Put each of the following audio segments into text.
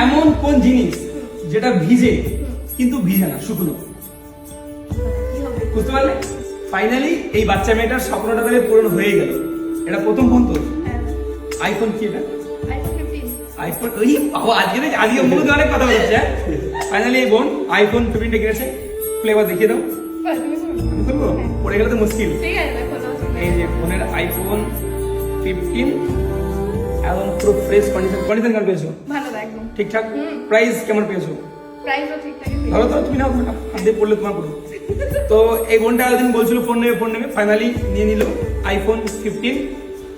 এমন কোন জিনিস যেটা ভিজে কিন্তু ভিজে না, শুকনো? বুঝতে পারলে? ফাইনালি এই বাচ্চা মেয়েটার স্বপ্নটা তাহলে পূরণ হয়ে গেল। এটা প্রথম ফোন তো আইফোন, কি এটা? আইফোন। ওই বাবা, আজকে মুখে অনেক কথা বলছে। ফাইনালি এই বোন আইফোন 15টা কিনেছে। খুলে একবার দেখিয়ে দাও। আমি খুলবো? পড়ে গেলে তো মুশকিল। এই যে ফোনের আইফোন 15 এবং পুরো ফ্রেশ কন্ডিশন। কন্ডিশন কেমন পেয়েছো? ভালো একদম ঠিকঠাক। প্রাইস কেমন পেয়েছো? প্রাইসও ঠিকঠাকই ধরো তো, তুমি নাও, দিয়ে পড়লে তোমার পড়ো। তো এই বোনটা একদিন বলছিল ফোন নেবে, ফাইনালি নিয়ে নিল আইফোন 15।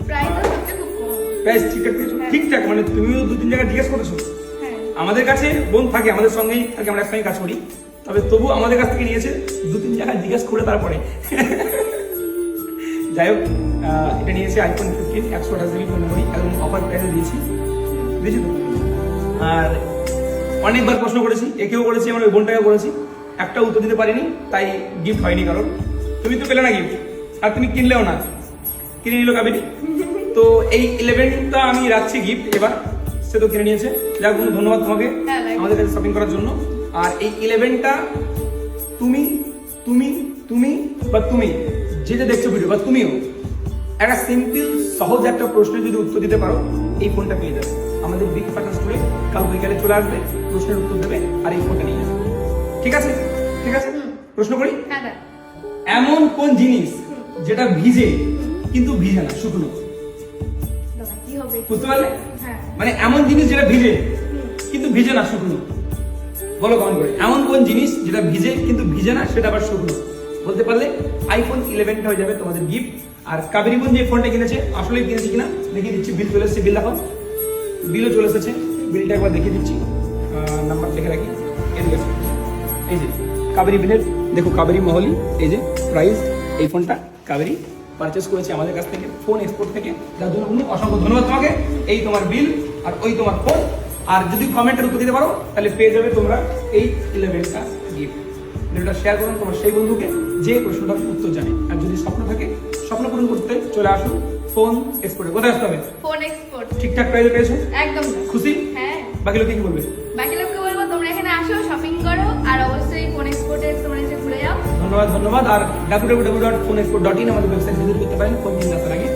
প্রাইসও হচ্ছে খুব কম। প্রাইস ঠিকঠাক পেয়েছো? ঠিকঠাক মানে তুমিও 2-3 জায়গায় জিজ্ঞেস করেছো। হ্যাঁ, আমাদের কাছে বোন থাকে, আমাদের সঙ্গেই থাকে, আমরা একসঙ্গে কাজ করি, তবে তবু আমাদের কাছ থেকে নিয়েছে 2-3 জায়গায় জিজ্ঞেস করে তারপরে। যাই হোক, এটা নিয়েছে আইফোন 15 128 জিবি মেমোরি, একদম অফার প্রাইসে দিয়েছি তো। আর অনেকবার প্রশ্ন করেছি, একেও করেছি, আমার ওই বোনটাকেও করেছি, একটা উত্তর দিতে পারিনি, তাই গিফট হয়নি। কারণ তুমি তো পেলে না গিফট, আর তুমি কিনলেও না, কিনে নিল কাবিনী। তো এই 11টা আমি রাখছি গিফট, এবার সে তো কিনে নিয়েছে। যাক বন্ধু, ধন্যবাদ তোমাকে আমাদের কাছে শপিং করার জন্য। আর এই 11টা তুমি তুমি তুমি বা তুমি যেটা দেখছো ভিডিও, বা তুমিও একটা সিম্পল সহজ একটা প্রশ্নের যদি উত্তর দিতে পারো, এই ফোনটা পেয়ে যাবে। আমাদের বিগ ফাটার স্টোরে কাল বিকালে চলে আসবে, প্রশ্নের উত্তর দেবে, আর এই ফোনটা নিয়ে যাবে। ঠিক আছে? ঠিক আছে, প্রশ্ন করি। এমন কোন জিনিস যেটা ভিজে কিন্তু ভিজে না, শুকনো? কি হবে? বুঝতে পারলে? হ্যাঁ, মানে এমন জিনিস যেটা ভিজে কিন্তু ভিজে না, শুকনো। বলো কমেন্ট করে, এমন কোন জিনিস যেটা ভিজে কিন্তু ভিজে না, সেটা আবার শুকনো? বলতে পারলে আইফোন 11টা হয়ে যাবে তোমাদের গিফট। আর কাবেরী বোন যে ফোনটা কিনেছে, আসলেই কিনেছে কিনা দেখিয়ে দিচ্ছি। বিল চলে এসেছে, বিল দেখো, বিলও চলে এসেছে। বিলটা একবার দেখিয়ে দিচ্ছি, নাম্বার দেখে রাখি। এই যে কাবেরী বিলের, দেখো কাবেরী মহলি, এই যে প্রাইস। এই ফোনটা কাবেরী পারচেস করেছে আমাদের কাছ থেকে, ফোন এক্সপোর্ট থেকে, যার জন্য অসংখ্য ধন্যবাদ তোমাকে। এই তোমার বিল আর ওই তোমার ফোন। আর যদি কমেন্টের উত্তর দিতে পারো, তাহলে পেয়ে যাবে তোমরা এই 11টা গিফট। ভিডিওটা শেয়ার করুন তোমার সেই বন্ধুকে যে প্রশ্নটার উত্তর জানে। আর যদি স্বপ্ন থাকে, স্বপ্ন পূরণ করতে চলে আসুন ফোন এক্সপোর্টে। কোথায় আসতে হবে? Phone export. ঠিকঠাক প্রাইসে পেয়েছো? একদম খুশি? হ্যাঁ। বাকি লোকে কি বলবে? বাকি লোককে বলবো তোমরা এখানে আসো, শপিং করো, আর অবশ্যই ফোন এক্সপোর্টে তোমরা এসে ঘুরে যাও। ধন্যবাদ। আর www.phoneexport.in আমাদের ওয়েবসাইট ভিজিট করতে পারেন ফোন কিনতে আসার আগে।